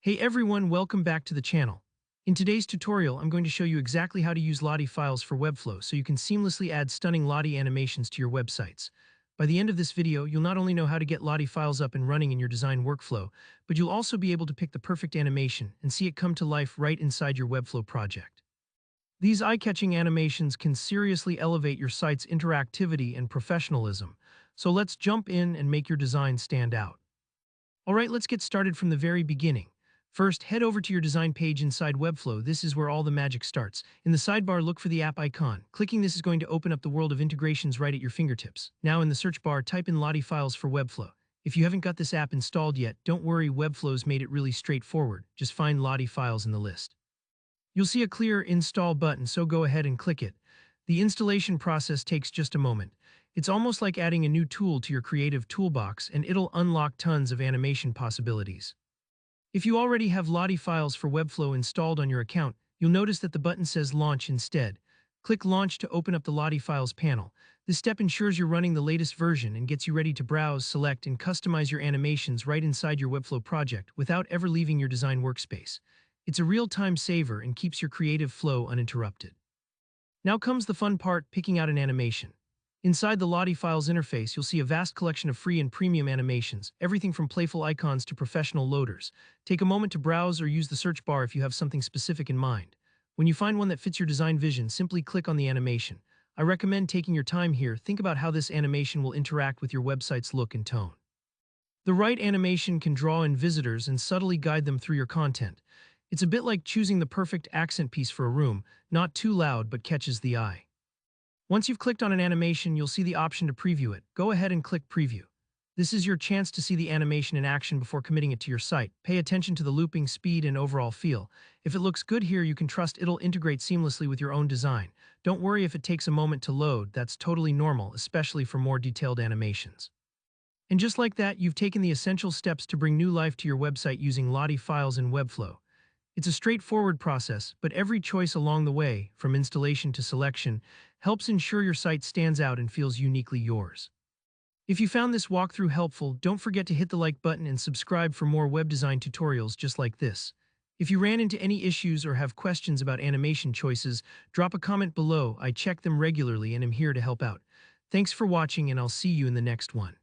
Hey everyone, welcome back to the channel. In today's tutorial, I'm going to show you exactly how to use LottieFiles for Webflow so you can seamlessly add stunning Lottie animations to your websites. By the end of this video, you'll not only know how to get LottieFiles up and running in your design workflow, but you'll also be able to pick the perfect animation and see it come to life right inside your Webflow project. These eye-catching animations can seriously elevate your site's interactivity and professionalism, so let's jump in and make your design stand out. Alright, let's get started from the very beginning. First, head over to your design page inside Webflow. This is where all the magic starts. In the sidebar, look for the app icon. Clicking this is going to open up the world of integrations right at your fingertips. Now in the search bar, type in LottieFiles for Webflow. If you haven't got this app installed yet, don't worry, Webflow's made it really straightforward. Just find LottieFiles in the list. You'll see a clear install button, so go ahead and click it. The installation process takes just a moment. It's almost like adding a new tool to your creative toolbox, and it'll unlock tons of animation possibilities. If you already have LottieFiles for Webflow installed on your account, you'll notice that the button says Launch instead. Click Launch to open up the LottieFiles panel. This step ensures you're running the latest version and gets you ready to browse, select, and customize your animations right inside your Webflow project without ever leaving your design workspace. It's a real-time saver and keeps your creative flow uninterrupted. Now comes the fun part, picking out an animation. Inside the LottieFiles interface, you'll see a vast collection of free and premium animations, everything from playful icons to professional loaders. Take a moment to browse or use the search bar if you have something specific in mind. When you find one that fits your design vision, simply click on the animation. I recommend taking your time here. Think about how this animation will interact with your website's look and tone. The right animation can draw in visitors and subtly guide them through your content. It's a bit like choosing the perfect accent piece for a room, not too loud but catches the eye. Once you've clicked on an animation, you'll see the option to preview it. Go ahead and click Preview. This is your chance to see the animation in action before committing it to your site. Pay attention to the looping speed and overall feel. If it looks good here, you can trust it'll integrate seamlessly with your own design. Don't worry if it takes a moment to load. That's totally normal, especially for more detailed animations. And just like that, you've taken the essential steps to bring new life to your website using LottieFiles in Webflow. It's a straightforward process, but every choice along the way, from installation to selection, helps ensure your site stands out and feels uniquely yours. If you found this walkthrough helpful, don't forget to hit the like button and subscribe for more web design tutorials just like this. If you ran into any issues or have questions about animation choices, drop a comment below. I check them regularly and am here to help out. Thanks for watching, and I'll see you in the next one.